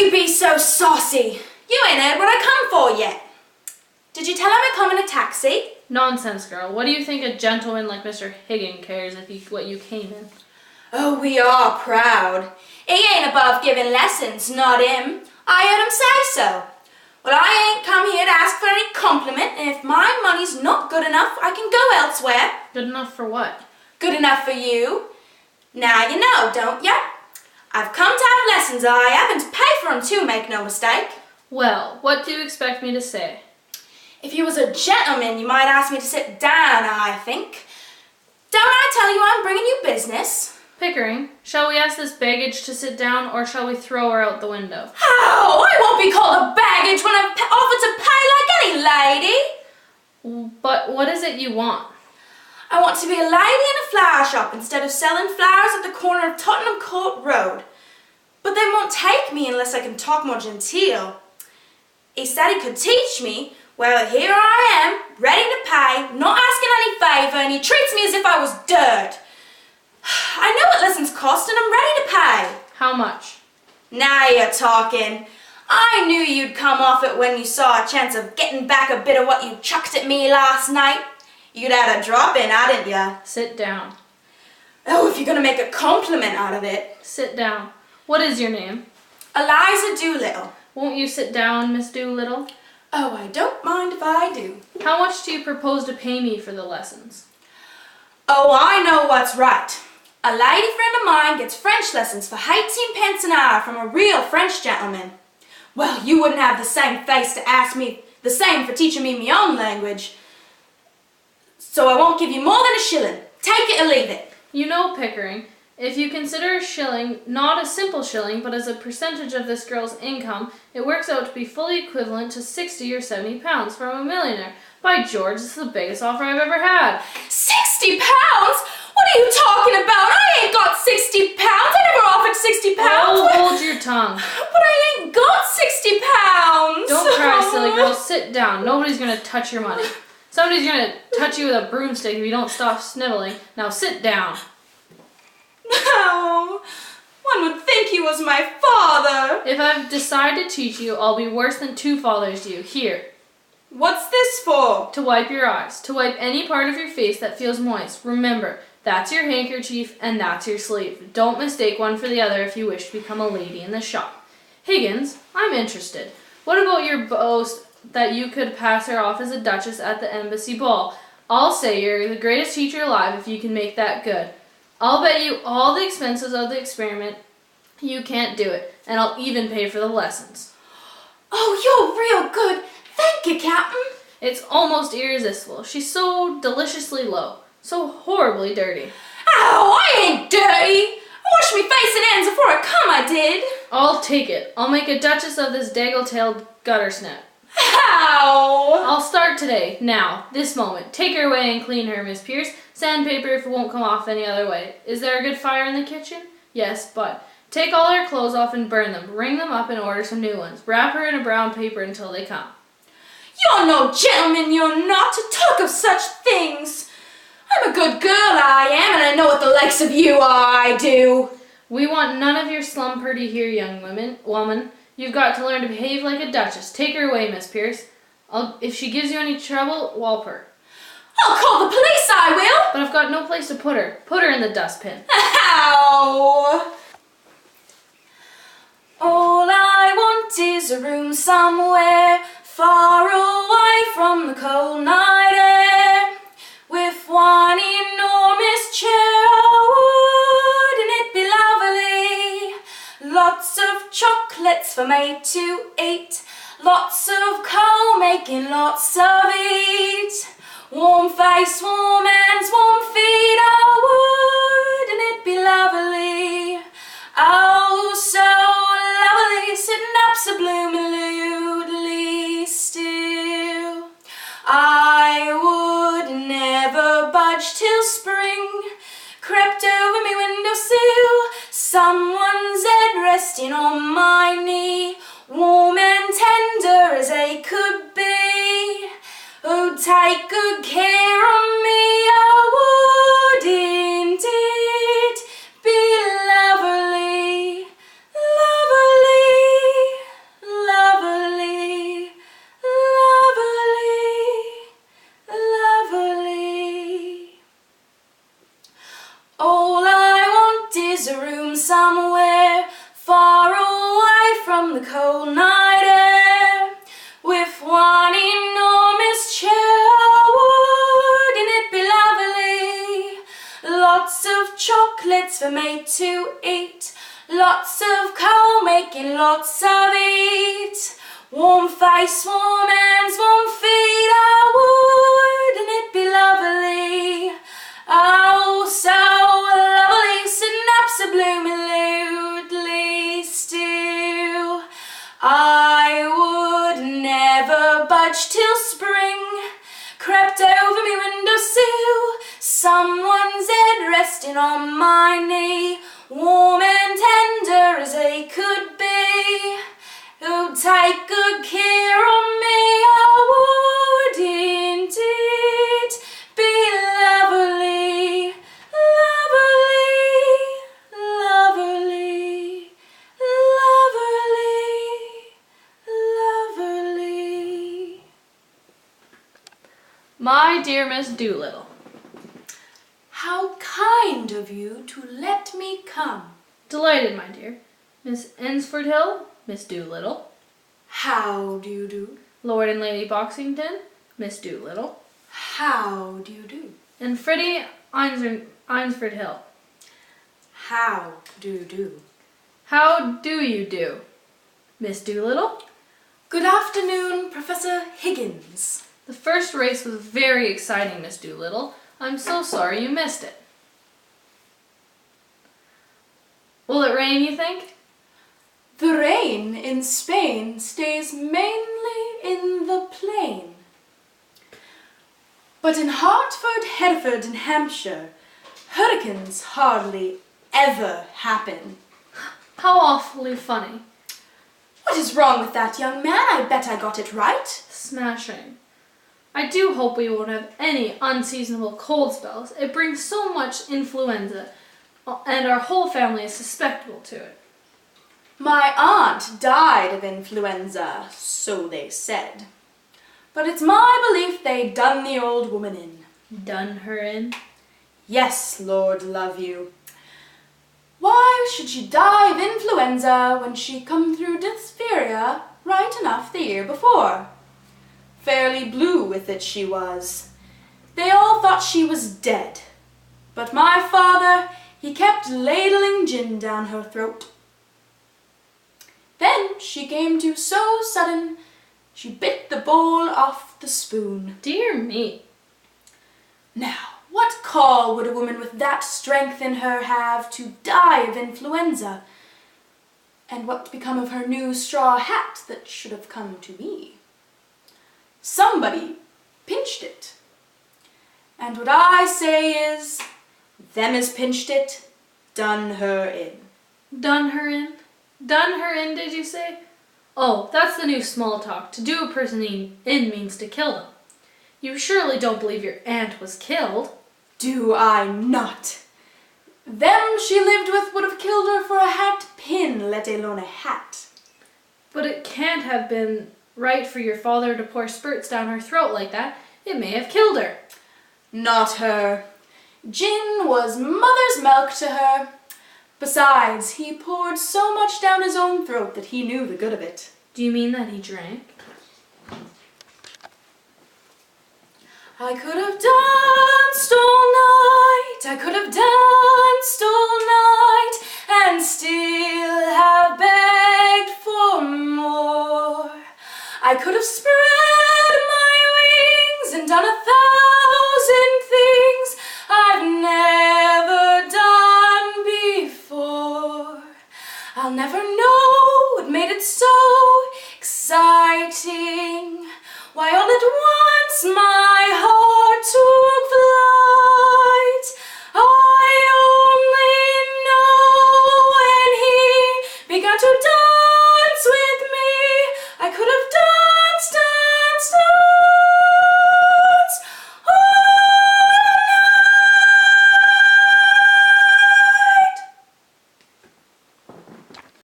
you be so saucy? You ain't heard what I come for yet. Did you tell him I come in a taxi? Nonsense, girl. What do you think a gentleman like Mr. Higgin cares what you came in? Oh, we are proud. He ain't above giving lessons, not him. I heard him say so. Well, I ain't come here to ask for any compliment, and if my money's not good enough, I can go elsewhere. Good enough for what? Good enough for you. Now you know, don't ya? I've come to have lessons, I have, and to pay for 'em too, make no mistake. Well, what do you expect me to say? If you was a gentleman, you might ask me to sit down, I think. Don't I tell you I'm bringing you business? Pickering, shall we ask this baggage to sit down, or shall we throw her out the window? How? I won't be called a baggage when I've offered to pay like any lady. But what is it you want? I want to be a lady in a flower shop instead of selling flowers at the corner of Tottenham Court Road. But they won't take me unless I can talk more genteel. He said he could teach me. Well, here I am, ready to pay, not asking any favour, and he treats me as if I was dirt. I know what lessons cost, and I'm ready to pay. How much? Now you're talking. I knew you'd come off it when you saw a chance of getting back a bit of what you chucked at me last night. You'd had a drop in, hadn't ya? Sit down. Oh, if you're going to make a compliment out of it. Sit down. What is your name? Eliza Doolittle. Won't you sit down, Miss Doolittle? Oh, I don't mind if I do. How much do you propose to pay me for the lessons? Oh, I know what's right. A lady friend of mine gets French lessons for 18 pence an hour from a real French gentleman. Well, you wouldn't have the same face to ask me the same for teaching me my own language. So I won't give you more than a shilling. Take it or leave it. You know, Pickering, if you consider a shilling not a simple shilling, but as a percentage of this girl's income, it works out to be fully equivalent to 60 or 70 pounds from a millionaire. By George, this is the biggest offer I've ever had. 60 pounds? What are you talking about? I ain't got 60 pounds. I never offered 60 pounds. Oh, hold your tongue. But I ain't got 60 pounds. Don't cry, silly girl. Sit down. Nobody's going to touch your money. Somebody's going to touch you with a broomstick if you don't stop sniveling. Now sit down. No. One would think he was my father. If I've decided to teach you, I'll be worse than two fathers to you. Here. What's this for? To wipe your eyes. To wipe any part of your face that feels moist. Remember, that's your handkerchief and that's your sleeve. Don't mistake one for the other if you wish to become a lady in the shop. Higgins, I'm interested. What about your boast that you could pass her off as a duchess at the embassy ball? I'll say you're the greatest teacher alive if you can make that good. I'll bet you all the expenses of the experiment. You can't do it, and I'll even pay for the lessons. Oh, you're real good. Thank you, Captain. It's almost irresistible. She's so deliciously low, so horribly dirty. Ow, I ain't dirty. I washed me face and hands before I come, I did. I'll take it. I'll make a duchess of this daggle-tailed gutter snap. How? I'll start today, now, this moment. Take her away and clean her, Miss Pierce. Sandpaper if it won't come off any other way. Is there a good fire in the kitchen? Yes, but take all her clothes off and burn them. Ring them up and order some new ones. Wrap her in a brown paper until they come. You're no gentleman, you're not, to talk of such things. I'm a good girl, I am, and I know what the likes of you are, I do. We want none of your slum-purdy here, young woman. You've got to learn to behave like a duchess. Take her away, Miss Pierce. If she gives you any trouble, wallop her. I'll call the police, I will. But I've got no place to put her. Put her in the dustbin. How? All I want is a room somewhere far away from the cold night air, with one enormous chair. Oh, wouldn't it be lovely? Lots of chocolates for me to eat, lots of coal making lots of heat. Warm face, warm hands, warm feet. Oh, wouldn't it be lovely? Oh, so lovely, sitting up so bloomingly still. I would never budge till spring crept over me windowsill. Someone's head resting on my knee, warm and tender as they could be, who'd take good care of me. Oh, wouldn't it be lovely, lovely? from the cold night air, with one enormous chair. Wouldn't it be lovely? Lots of chocolates for mate to eat, lots of coal making lots of heat. Warm face, warm hands, warm feet. Oh, wouldn't it be lovely? Oh, so lovely, synapse a blooming stew. I would never budge till spring crept over me windowsill, someone's head resting on my knee, warm and tender as they could be, who'd take good care of me. Oh, wouldn't it be lovely, lovely, lovely, lovely? My dear Miss Doolittle. How kind of you to let me come. Delighted, my dear. Miss Ensford Hill, Miss Doolittle. How do you do? Lord and Lady Boxington, Miss Doolittle. How do you do? And Freddie Eynsford Hill. How do you do? How do you do, Miss Doolittle? Good afternoon, Professor Higgins. The first race was very exciting, Miss Doolittle. I'm so sorry you missed it. Will it rain, you think? The rain in Spain stays mainly in the plain. But in Hartford, Hereford, and Hampshire, hurricanes hardly ever happen. How awfully funny. What is wrong with that young man? I bet I got it right. Smashing. I do hope we won't have any unseasonable cold spells. It brings so much influenza, and our whole family is susceptible to it. My aunt died of influenza, so they said. But it's my belief they done the old woman in. Done her in? Yes, Lord love you. Why should she die of influenza when she come through diphtheria right enough the year before? Fairly blue with it she was. They all thought she was dead. But my father, he kept ladling gin down her throat. Then she came to so sudden, she bit the bowl off the spoon. Dear me. Now, what call would a woman with that strength in her have to die of influenza? And what become of her new straw hat that should have come to me? Somebody pinched it. And what I say is, them as pinched it, done her in. Done her in? Done her in, did you say? Oh, that's the new small talk. To do a person in means to kill them. You surely don't believe your aunt was killed? Do I not? Them she lived with would have killed her for a hat pin, let alone a hat. But it can't have been right for your father to pour spurts down her throat like that. It may have killed her. Not her. Gin was mother's milk to her. Besides, he poured so much down his own throat that he knew the good of it. Do you mean that he drank? I could have danced all night, I could have danced all night, and still have begged for more. I could have spread my wings and done 1,000 things I've never done before. I'll never know what made it so exciting, why all at once my heart took flight.